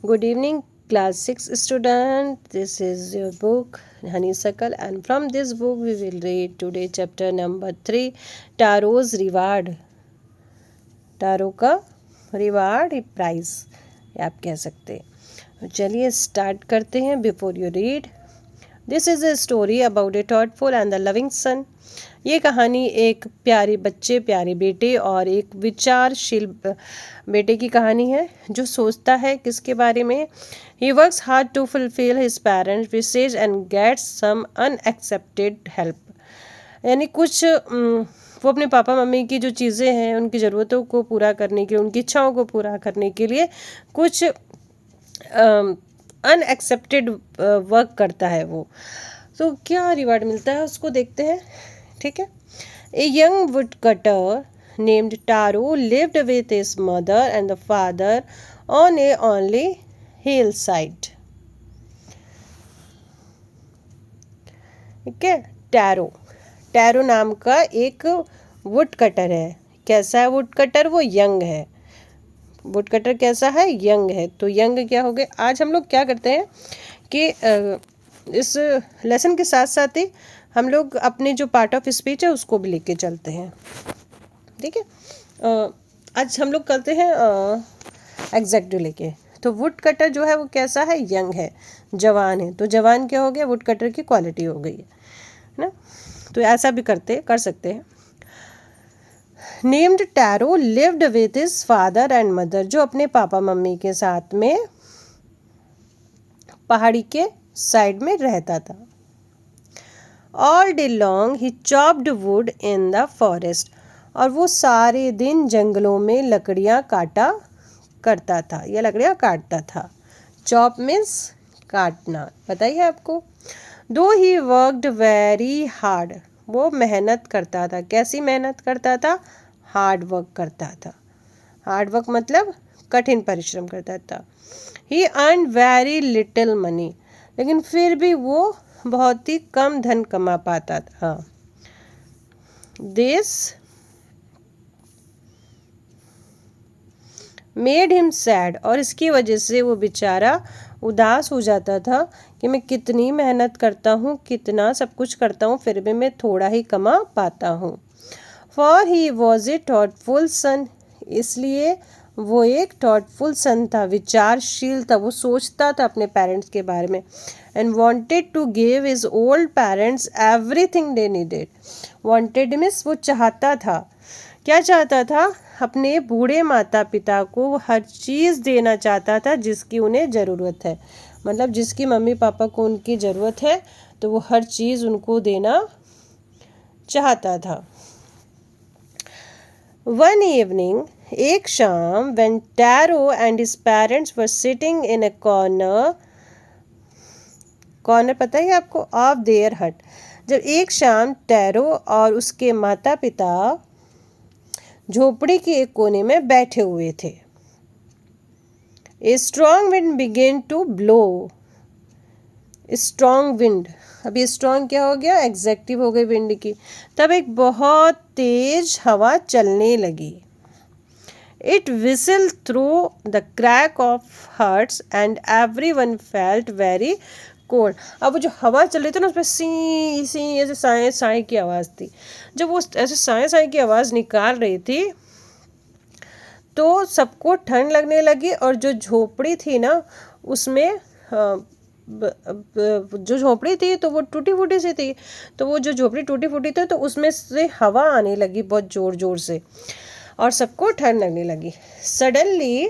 Good evening, class 6 student. This is your book Honeysuckle, and from this book we will read today chapter number 3, Tarot's Reward. Tarot का reward prize आप कह सकते हैं। चलिए start करते हैं। Before you read, this is a story about A thoughtful and the loving son. ये कहानी एक प्यारे बच्चे, प्यारे बेटे और एक विचारशील बेटे की कहानी है जो सोचता है किसके बारे में। He works hard to fulfil his parents wishes and gets some unexpected help. यानी कुछ वो अपने पापा मम्मी की जो चीज़ें हैं उनकी ज़रूरतों को पूरा करने के लिए, उनकी इच्छाओं को पूरा करने के लिए कुछ अनएक्सेप्टेड वर्क करता है वो। तो क्या रिवार्ड मिलता है उसको देखते हैं, ठीक है। A young wood cutter named Taro lived with his mother and the father on a only hill side. ठीक है। टैरो नाम का एक वुड कटर है। कैसा है वुड कटर? वो यंग है। वुड कटर कैसा है? यंग है। तो यंग क्या हो गए। आज हम लोग क्या करते हैं कि इस लेसन के साथ साथ ही हम लोग अपने जो पार्ट ऑफ स्पीच है उसको भी लेके चलते हैं, ठीक है। आज हम लोग करते हैं एग्जैक्टिव लेके। तो वुड कटर जो है वो कैसा है? यंग है, जवान है। तो जवान क्या हो गया? वुड कटर की क्वालिटी हो गई है ना। तो ऐसा भी कर सकते हैं। Named tarot lived with his father and mother, जो अपने पापा मम्मी के साथ में पहाड़ी के साइड में रहता था। All day long he chopped would in the forest, और वो सारे दिन जंगलों में लकड़ियाँ काटा करता था या लकड़ियाँ काटता था। चॉप मीन्स काटना, बताइए आपको। दो ही वर्कड वेरी हार्ड, वो मेहनत करता था। कैसी मेहनत करता था? हार्ड वर्क करता था। हार्ड वर्क मतलब कठिन परिश्रम करता था। ही अर्न वेरी लिटिल मनी, लेकिन फिर भी वो बहुत ही कम धन कमा पाता था। दिस मेड हिम सैड, और इसकी वजह से वो बेचारा उदास हो जाता था कि मैं कितनी मेहनत करता हूँ, कितना सब कुछ करता हूँ, फिर भी मैं थोड़ा ही कमा पाता हूँ। For he was a thoughtful son, इसलिए वो एक थॉटफुल सन था, विचारशील था। वो सोचता था अपने पेरेंट्स के बारे में। And wanted to give his old parents everything they needed. Wanted means वो चाहता था। क्या चाहता था? अपने बूढ़े माता पिता को हर चीज़ देना चाहता था जिसकी उन्हें ज़रूरत है। मतलब जिसकी मम्मी पापा को उनकी ज़रूरत है तो वो हर चीज़ उनको देना चाहता था। वन इवनिंग, एक शाम, when Taro and his parents were sitting in a corner पता है आपको? ऑफ देयर हट। जब एक शाम टैरो और उसके माता पिता झोपड़ी के एक कोने में बैठे हुए थे। A strong wind began to blow. Strong wind, अभी स्ट्रॉन्ग क्या हो गया? एग्जेक्टिव हो गई विंड की। तब एक बहुत तेज हवा चलने लगी। It whistle through the crack of huts and everyone felt very cold. अब वो जो हवा चल रही थी ना उसमें सी सी ऐसे साए साए की आवाज़ थी। जब वो ऐसे साए साए की आवाज़ निकाल रही थी तो सबको ठंड लगने लगी। और जो झोपड़ी थी ना उसमें जो झोपड़ी थी तो वो टूटी फूटी सी थी। तो वो जो झोपड़ी टूटी फूटी थी तो उसमें से हवा आने लगी बहुत ज़ोर ज़ोर से और सबको ठंड लगने लगी। सडनली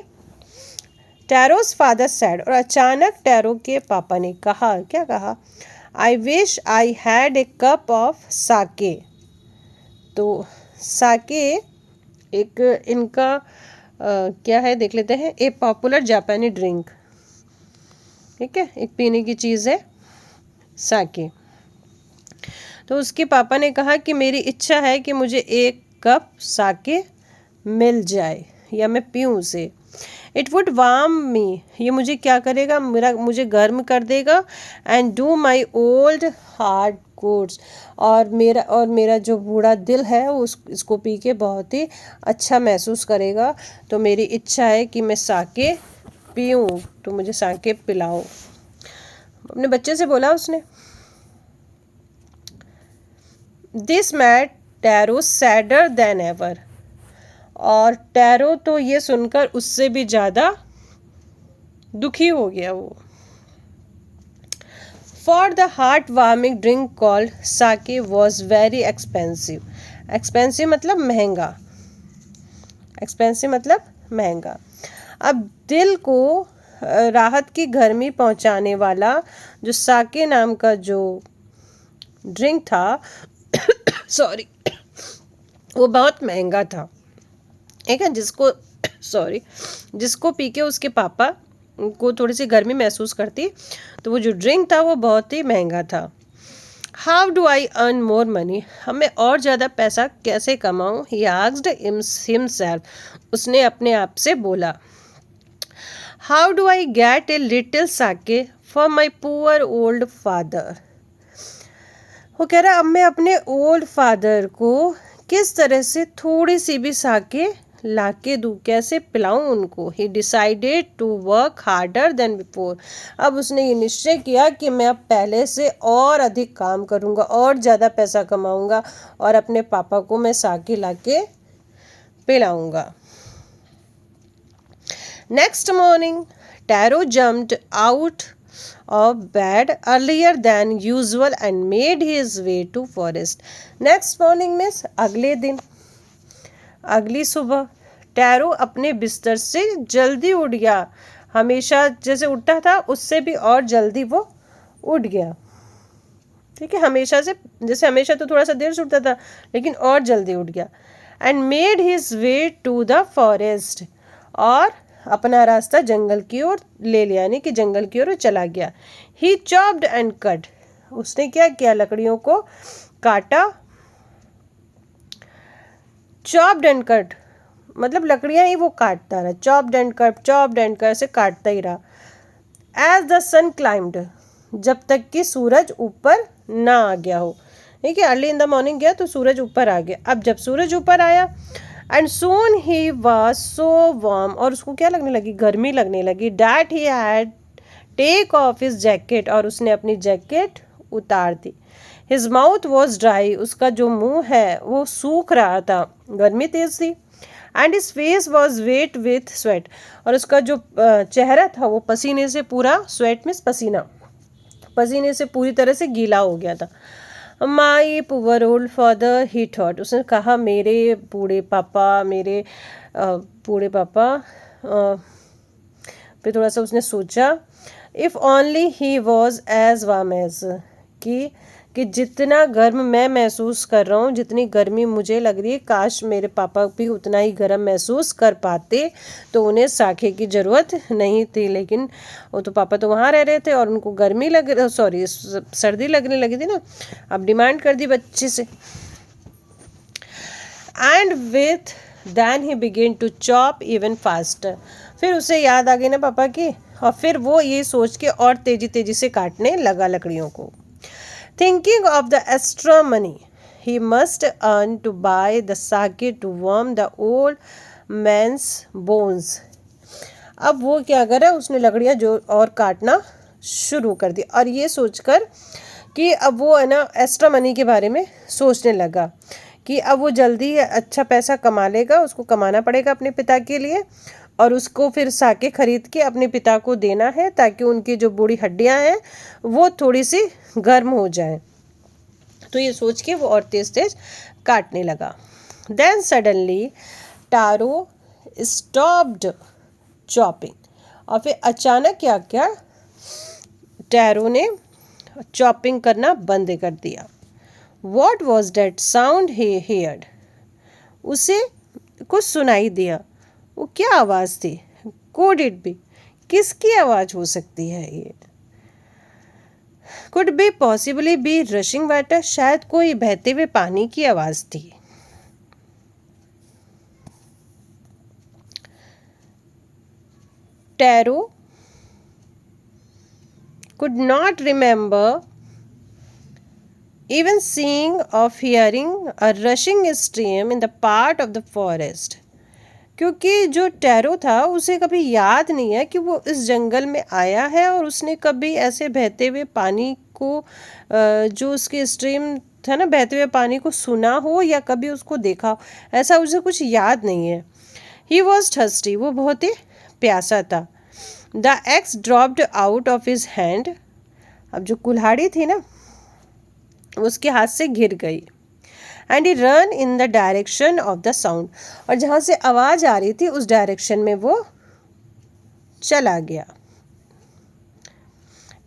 टैरोस फादर सैड, और अचानक टैरो के पापा ने कहा, क्या कहा? I wish I had a cup of sake. तो साके एक इनका क्या है देख लेते हैं। ए पॉपुलर जापानी ड्रिंक, ठीक है, एक पीने की चीज़ है साके। तो उसके पापा ने कहा कि मेरी इच्छा है कि मुझे एक कप साके मिल जाए या मैं पीऊँ उसे। इट वुड वार्म मी, ये मुझे क्या करेगा? मुझे गर्म कर देगा। And do my old heart goods, और मेरा जो बूढ़ा दिल है वो इसको पी के बहुत ही अच्छा महसूस करेगा। तो मेरी इच्छा है कि मैं साके पीऊँ, तो मुझे साके पिलाओ। अपने बच्चे से बोला उसने। This made tarot sadder then ever, और टैरो तो ये सुनकर उससे भी ज़्यादा दुखी हो गया वो। For the heart warming drink called sake was very expensive. Expensive मतलब महंगा, एक्सपेंसिव मतलब महंगा। अब दिल को राहत की गर्मी पहुंचाने वाला जो साके नाम का जो ड्रिंक था सॉरी, वो बहुत महंगा था। ठीक है, जिसको पी के उसके पापा को थोड़ी सी गर्मी महसूस करती, तो वो जो ड्रिंक था वो बहुत ही महंगा था। How do I earn more money, हमें और ज़्यादा पैसा कैसे कमाऊँ? ही आस्क्ड हिमसेल्फ, उसने अपने आप से बोला। How do I get a little sake for my poor old father, वो कह रहा अब मैं अपने ओल्ड फादर को किस तरह से थोड़ी सी भी साके लाके दूँ, कैसे पिलाऊं उनको। He decided to work harder than before, अब उसने ये निश्चय किया कि मैं अब पहले से और अधिक काम करूँगा और ज़्यादा पैसा कमाऊँगा और अपने पापा को मैं साके लाके पिलाऊँगा। Next morning Taro jumped out of bed earlier than usual and made his way to forest. Next morning means अगले दिन, अगली सुबह टैरो अपने बिस्तर से जल्दी उठ गया। हमेशा जैसे उठता था उससे भी और जल्दी वो उठ गया। ठीक है, हमेशा से जैसे हमेशा तो थोड़ा सा देर से उठता था, लेकिन और जल्दी उठ गया। And made his way to the forest, और अपना रास्ता जंगल की ओर ले लिया, यानी कि जंगल की ओर चला गया। ही चॉप्ड एंड कट, उसने क्या किया? लकड़ियों को काटा। चॉप्ड एंड कट मतलब लकड़ियां ही वो काटता रहा। Chopped and cut, chopped and cut, ऐसे काटता ही रहा। एज द सन क्लाइम्ड, जब तक कि सूरज ऊपर ना आ गया हो। ठीक है, अर्ली इन द मॉर्निंग गया तो सूरज ऊपर आ गया। अब जब सूरज ऊपर आया, and soon he was so warm, और उसको क्या लगने लगी? गर्मी लगने लगी। That he had take off his jacket, और उसने अपनी जैकेट उतार दी। हिज माउथ वॉज ड्राई, उसका जो मुंह है वो सूख रहा था, गर्मी तेज थी। And his face was wet with sweat, और उसका जो चेहरा था वो पसीने से पूरा, स्वेट मीन्स पसीना, पसीने से पूरी तरह से गीला हो गया था। माई पुअर ओल्ड फादर ही थॉट, उसने कहा मेरे बूढ़े पापा, मेरे बूढ़े पापा पे थोड़ा सा उसने सोचा। If only he was as warm as, कि जितना गर्म मैं महसूस कर रहा हूँ, जितनी गर्मी मुझे लग रही है, काश मेरे पापा भी उतना ही गर्म महसूस कर पाते, तो उन्हें साके की ज़रूरत नहीं थी। लेकिन वो तो पापा तो वहाँ रह रहे थे और उनको गर्मी सर्दी लगने लगी थी ना। अब डिमांड कर दी बच्चे से। And with then he began to chop even faster, फिर उसे याद आ गई ना पापा की, और फिर वो ये सोच के और तेजी तेजी से काटने लगा लकड़ियों को। Thinking of the extra money he must earn to buy the sake to warm the old man's bones, अब वो क्या करा? उसने लकड़ियाँ जो और काटना शुरू कर दी, और ये सोचकर कि अब वो है ना एक्स्ट्रा मनी के बारे में सोचने लगा कि अब वो जल्दी अच्छा पैसा कमा लेगा, उसको कमाना पड़ेगा अपने पिता के लिए, और उसको फिर साके खरीद के अपने पिता को देना है, ताकि उनकी जो बूढ़ी हड्डियां हैं वो थोड़ी सी गर्म हो जाएं। तो ये सोच के वो और तेज तेज काटने लगा। Then suddenly Taro stopped chopping, और फिर अचानक क्या क्या टैरो ने चॉपिंग करना बंद कर दिया। What was that sound he heard, उसे कुछ सुनाई दिया। वो क्या आवाज़ थी? कुड इट बी, किसकी आवाज़ हो सकती है ये? Could be possibly be rushing water, शायद कोई बहते हुए पानी की आवाज़ थी। Tarot could not remember even seeing or hearing a rushing stream in the part of the forest. क्योंकि जो टैरो था उसे कभी याद नहीं है कि वो इस जंगल में आया है और उसने कभी ऐसे बहते हुए पानी को जो उसके स्ट्रीम था ना, बहते हुए पानी को सुना हो या कभी उसको देखा हो, ऐसा उसे कुछ याद नहीं है। ही वॉज थर्स्टी, वो बहुत ही प्यासा था। The x dropped out of his hand, अब जो कुल्हाड़ी थी ना उसके हाथ से गिर गई। And he run in the direction of the sound, और जहाँ से आवाज़ आ रही थी उस डायरेक्शन में वो चला गया।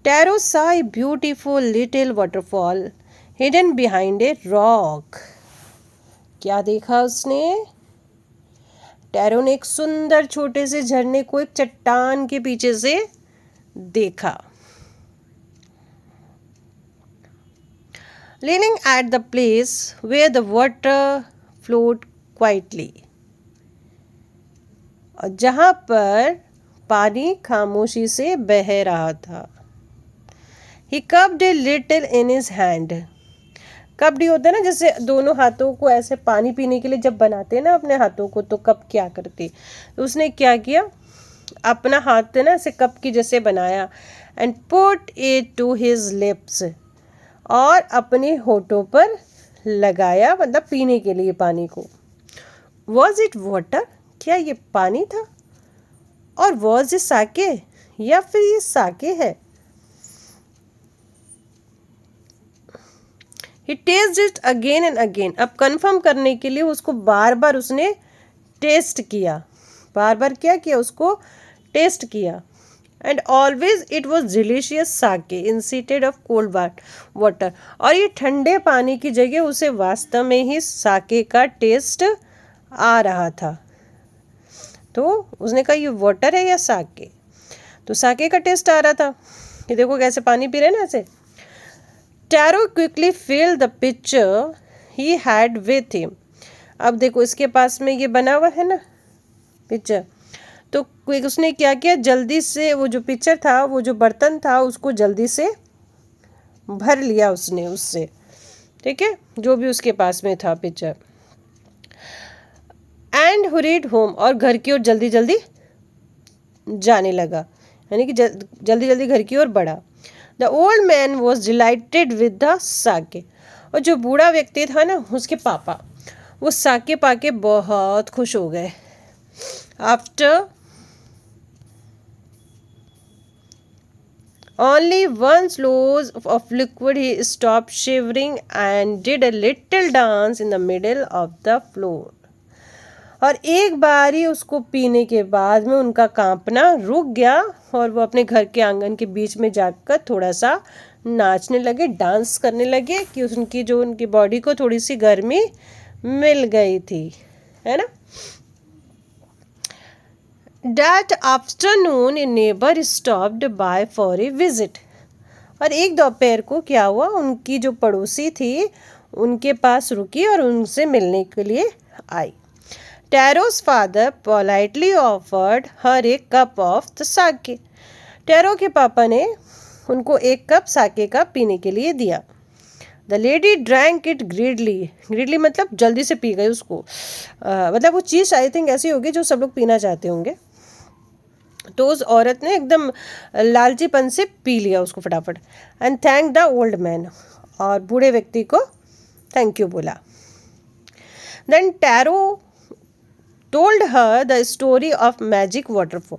Tarot saw a beautiful little waterfall hidden behind a rock. क्या देखा उसने? टैरो ने एक सुंदर छोटे से झरने को एक चट्टान के पीछे से देखा। Leaning at the place where the water flowed quietly, और जहाँ पर पानी खामोशी से बह रहा था। He cupped a little in his hand. Cup होता है ना, जैसे दोनों हाथों को ऐसे पानी पीने के लिए जब बनाते हैं ना अपने हाथों को, तो कप क्या करते, तो उसने क्या किया, अपना हाथ है ना ऐसे कप की जैसे बनाया। And put it to his lips, और अपने होठों पर लगाया, मतलब पीने के लिए पानी को। वॉज इट वाटर, क्या ये पानी था? और वॉज इट साके, या फिर ये साके है? He tasted it again and again. अब कंफर्म करने के लिए उसको बार बार उसने टेस्ट किया, बार बार क्या किया, उसको टेस्ट किया। And always it was delicious sake instead of cold water, और ये ठंडे पानी की जगह उसे वास्तव में ही साके का टेस्ट आ रहा था। तो उसने कहा ये वाटर है या साके, तो साके का टेस्ट आ रहा था। ये देखो कैसे पानी पी रहे ना ऐसे। Tarot quickly filled the pitcher he had with him. अब देखो इसके पास में ये बना हुआ है ना पिक्चर, तो उसने क्या किया, जल्दी से वो जो पिक्चर था, वो जो बर्तन था, उसको जल्दी से भर लिया उसने उससे, ठीक है, जो भी उसके पास में था पिक्चर। एंड हुरीड होम, और घर की ओर जल्दी जल्दी जाने लगा, यानी कि जल्दी जल्दी घर की ओर बढ़ा। The old man was delighted with the sake, और जो बूढ़ा व्यक्ति था ना उसके पापा, वो साके पाके बहुत खुश हो गए। After only one slows of liquid he stopped shivering and did a little dance in the middle of the floor. और एक बार ही उसको पीने के बाद में उनका कांपना रुक गया, और वो अपने घर के आंगन के बीच में जाकर थोड़ा सा नाचने लगे, डांस करने लगे, कि उनकी बॉडी को थोड़ी सी गर्मी मिल गई थी, है ना। That afternoon a neighbor stopped by for a visit. और एक दोपहर को क्या हुआ, उनकी जो पड़ोसी थी उनके पास रुकी और उनसे मिलने के लिए आई। टैरो's father politely offered her a cup of the sake. Tarot के पापा ने उनको एक कप साके का पीने के लिए दिया। The lady drank it greedily, greedily मतलब जल्दी से पी गई उसको, मतलब वो चीज़ आई थिंक ऐसी होगी जो सब लोग पीना चाहते होंगे, तो उस औरत ने एकदम लालचीपन से पी लिया उसको फटाफट। And thank the old man, और बूढ़े व्यक्ति को थैंक यू बोला। Then Taro told her the story of magic waterfall.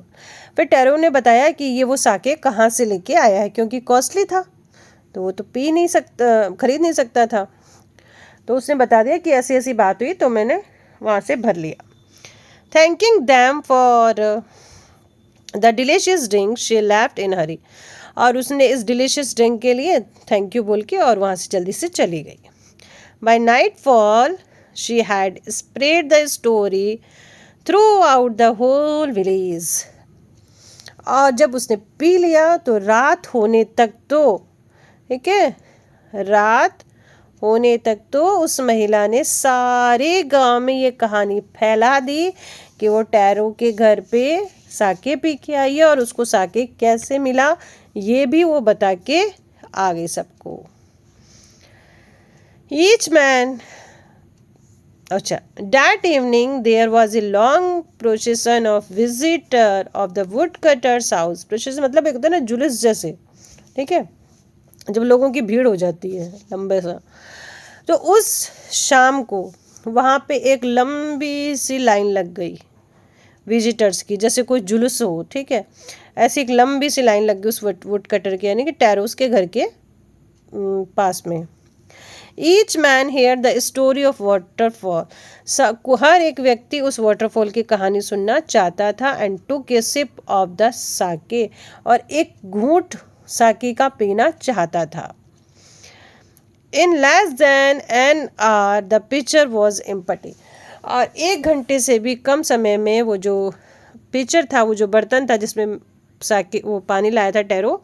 फिर टैरो ने बताया कि ये वो साके कहाँ से लेके आया है, क्योंकि कॉस्टली था तो वो तो पी नहीं सकता, खरीद नहीं सकता था, तो उसने बता दिया कि ऐसी ऐसी बात हुई तो मैंने वहाँ से भर लिया। Thanking them for the delicious drink she left in hurry, और उसने इस डिलीशियस ड्रिंक के लिए थैंक यू बोल के और वहाँ से जल्दी से चली गई। By nightfall she had spread the story throughout the whole village, और जब उसने पी लिया तो रात होने तक तो, ठीक है, रात होने तक तो उस महिला ने सारे गांव में ये कहानी फैला दी कि वो टैरो के घर पे साके पी के आई है, और उसको साके कैसे मिला ये भी वो बता के आ गई सबको। ईच मैन अच्छा, that evening there was a long procession of visitor of the woodcutter's house. procession मतलब एक होता है ना जुलूस जैसे, ठीक है, जब लोगों की भीड़ हो जाती है लंबे सा। तो उस शाम को वहाँ पे एक लंबी सी लाइन लग गई विजिटर्स की, जैसे कोई जुलूस हो, ठीक है, ऐसी एक लंबी सी लाइन लग गई उस वुड कटर के, यानी कि टैरोस के घर के पास में। Each man hear the story of waterfall, हर एक व्यक्ति उस वाटरफॉल की कहानी सुनना चाहता था। And took a sip of the sake, और एक घूंट साके का पीना चाहता था। In less than an hour the pitcher was empty, और 1 घंटे से भी कम समय में वो जो पिक्चर था, वो जो बर्तन था जिसमें साके वो पानी लाया था टैरो,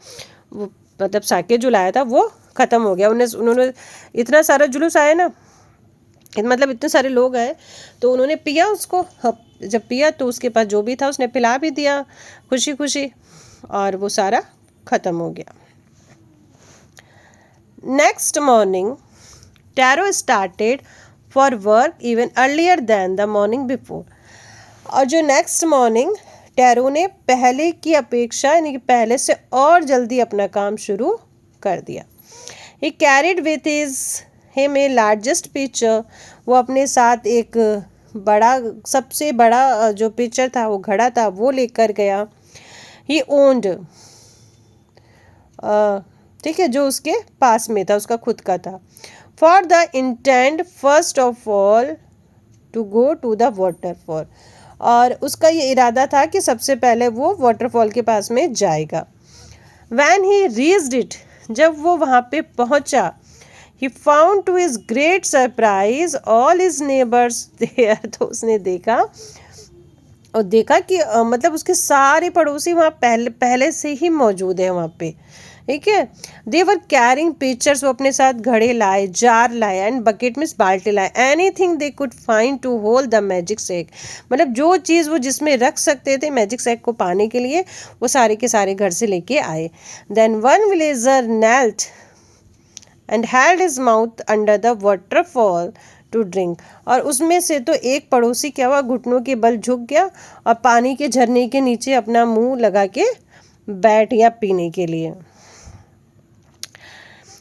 वो मतलब साके जो लाया था वो ख़त्म हो गया। उन्होंने इतना सारा जुलूस आया ना, मतलब इतने सारे लोग आए, तो उन्होंने पिया उसको। जब पिया तो उसके पास जो भी था उसने पिला भी दिया खुशी खुशी, और वो सारा ख़त्म हो गया। Next morning Taro started for work even earlier than the morning before, और जो नेक्स्ट मॉर्निंग टैरो ने पहले की अपेक्षा, यानी कि पहले से और जल्दी अपना काम शुरू कर दिया। ही carried with him a largest picture, वो अपने साथ एक बड़ा, सबसे बड़ा जो पिक्चर था, वो घड़ा था, वो लेकर गया। ही ओन्ड, ठीक है, जो उसके पास में था, उसका खुद का था। For the intent first of all to go to the waterfall, और उसका ये इरादा था कि सबसे पहले वो वाटरफॉल के पास में जाएगा। वैन ही रीच्ड इट, जब वो वहाँ पे पहुँचा, he found to his great surprise all his neighbours there, तो उसने देखा कि मतलब उसके सारे पड़ोसी वहाँ पहले से ही मौजूद है वहाँ पे, ठीक है। दे वर कैरिंग पिक्चर्स, वो अपने साथ घड़े लाए, जार लाए, एंड बकेट में बाल्टी लाए, anything they could find to hold the magic sake, मतलब जो चीज़ वो जिसमें रख सकते थे मैजिक सैक को पाने के लिए, वो सारे के सारे घर से लेके आए। Then one villager knelt and held his mouth under the waterfall to drink, और उसमें से तो एक पड़ोसी क्या हुआ, घुटनों के बल झुक गया और पानी के झरने के नीचे अपना मुंह लगा के बैठ गया पीने के लिए।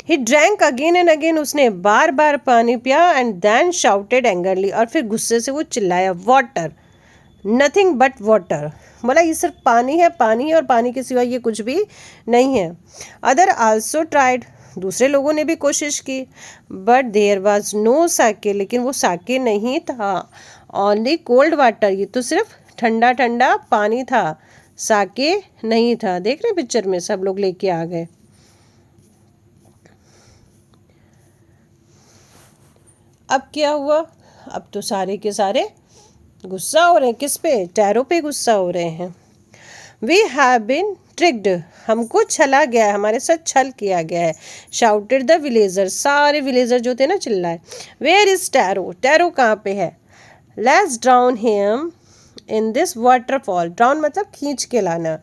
He drank again and again, उसने बार बार पानी पिया, and then shouted angrily, और फिर गुस्से से वो चिल्लाया, water, nothing but water, बोला ये सिर्फ पानी है, पानी है, और पानी के सिवा ये कुछ भी नहीं है। Other also tried, दूसरे लोगों ने भी कोशिश की, but there was no sake, लेकिन वो साके नहीं था, only cold water, ये तो सिर्फ ठंडा ठंडा पानी था, साके नहीं था। देख रहे पिक्चर में सब लोग लेके आ गए। अब क्या हुआ, अब तो सारे के सारे गुस्सा हो रहे हैं, किस पे, टैरो पे गुस्सा हो रहे हैं। वी हैव बीन ट्रिक्ड, हमको छला गया है, हमारे साथ छल किया गया है। शाउटेड द विलेजर, सारे विलेजर जो थे ना चिल्लाए। वेयर इज टैरो, टैरो कहाँ पे है। Let's drown him in this waterfall, drown मतलब खींच के लाना,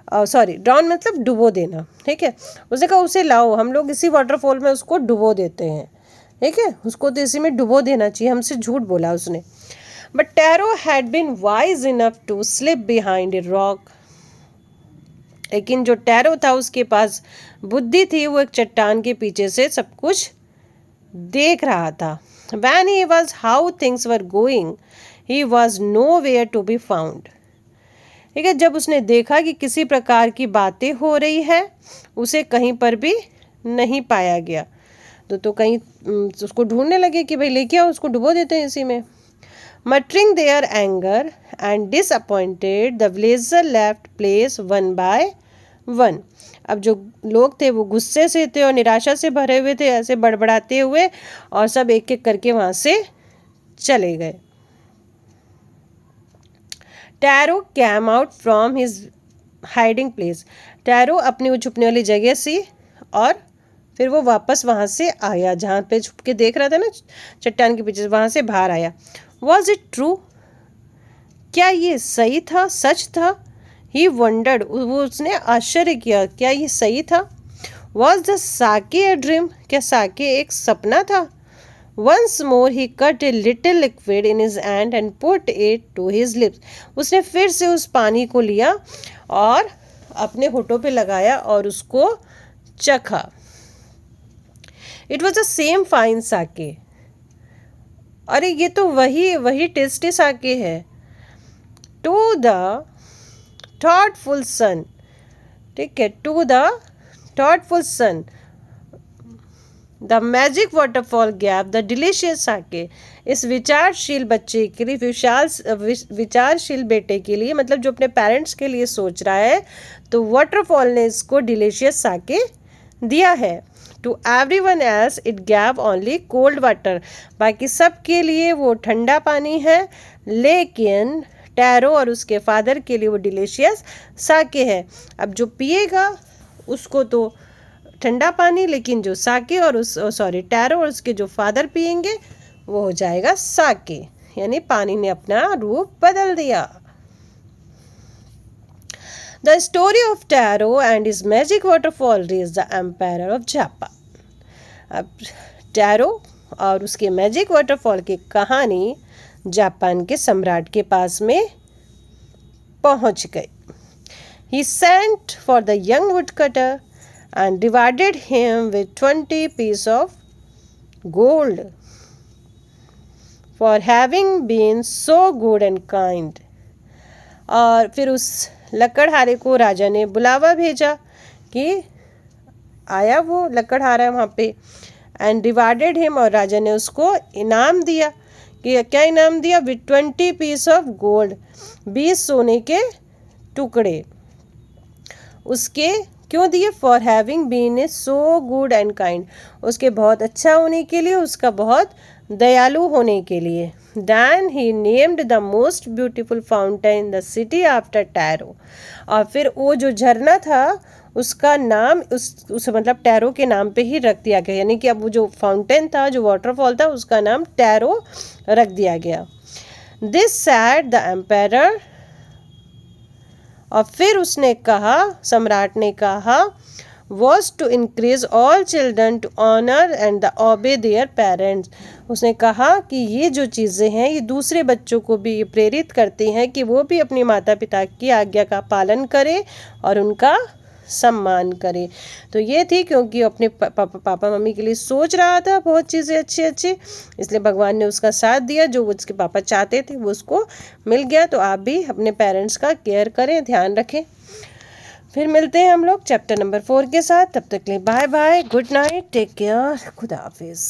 सॉरी ड्राउन मतलब डुबो देना, ठीक है। उसने कहा उसे लाओ, हम लोग इसी वाटरफॉल में उसको डुबो देते हैं, ठीक है, उसको तो इसी में डुबो देना चाहिए, हमसे झूठ बोला उसने। But Taro had been wise enough to slip behind a rock, लेकिन जो टैरो था उसके पास बुद्धि थी, वो एक चट्टान के पीछे से सब कुछ देख रहा था। When he was how things were going, he was nowhere to be found, ठीक है। जब उसने देखा कि किसी प्रकार की बातें हो रही है, उसे कहीं पर भी नहीं पाया गया, तो कहीं उसको ढूंढने लगे कि भाई लेके आओ, उसको डुबो देते हैं इसी में। Muttering their anger and disappointed, the villager left place one by one. अब जो लोग थे वो गुस्से से थे और निराशा से भरे हुए थे, ऐसे बड़बड़ाते हुए, और सब एक एक करके वहाँ से चले गए। Tarot came out from his hiding place, tarot अपनी वो छुपने वाली जगह से, और फिर वो वापस वहाँ से आया, जहाँ पे छुप के देख रहा था ना चट्टान के पीछे, वहाँ से बाहर आया। वॉज इट ट्रू, क्या ये सही था, सच था। ही वंडर्ड, वो उसने आश्चर्य किया, क्या ये सही था। Was the Sakya a dream, क्या साके एक सपना था। Once more he cut a little liquid in his hand and put it to his lips. उसने फिर से उस पानी को लिया और अपने होठों पे लगाया और उसको चखा. It was the same fine sake. अरे ये तो वही टेस्टी साके है. To the thoughtful son. ठीक है, to the thoughtful son. The magic waterfall gave the delicious sake. इस विचारशील बच्चे के लिए, विचारशील बेटे के लिए, मतलब जो अपने पेरेंट्स के लिए सोच रहा है, तो वाटरफॉल ने इसको डिलीशियस साके दिया है. To everyone else it gave only cold water. बाकी सब के लिए वो ठंडा पानी है, लेकिन टैरो और उसके फादर के लिए वो डिलीशियस साके है. अब जो पिएगा उसको तो ठंडा पानी, लेकिन जो साके और टैरो और उसके जो फादर पिएंगे वो हो जाएगा साके. यानी पानी ने अपना रूप बदल दिया. The story of Taro and his magic waterfall reached the empire of Japan. अब टैरो और उसके मैजिक वाटरफॉल की कहानी जापान के सम्राट के पास में पहुंच गई. He sent for the young woodcutter and rewarded him with 20 pieces of gold for having been so good and kind. और फिर उस लकड़हारे को राजा ने बुलावा भेजा कि आया वो लकड़हारा वहाँ पे. एंड रिवार्डेड हिम, और राजा ने उसको इनाम दिया. कि क्या इनाम दिया? विथ 20 पीस ऑफ गोल्ड, 20 सोने के टुकड़े उसके क्यों दिए? For having been a so good and kind. उसके बहुत अच्छा होने के लिए, उसका बहुत दयालु होने के लिए. Then he named the most beautiful fountain in the city after Taro. और फिर वो जो झरना था उसका नाम उस मतलब टैरो के नाम पे ही रख दिया गया. यानी कि अब वो जो फाउंटेन था, जो वाटरफॉल था, उसका नाम टैरो रख दिया गया. This said the empire. और फिर उसने कहा, सम्राट ने कहा, was to increase all children to honour and the obey their parents. उसने कहा कि ये जो चीज़ें हैं ये दूसरे बच्चों को भी ये प्रेरित करती हैं कि वो भी अपने माता पिता की आज्ञा का पालन करें और उनका सम्मान करे. तो ये थी, क्योंकि अपने पापा मम्मी के लिए सोच रहा था बहुत चीज़ें अच्छी, इसलिए भगवान ने उसका साथ दिया. जो उसके पापा चाहते थे वो उसको मिल गया. तो आप भी अपने पेरेंट्स का केयर करें, ध्यान रखें. फिर मिलते हैं हम लोग चैप्टर नंबर 4 के साथ. तब तक के लिए bye bye, good night, take care, खुदा हाफिज़.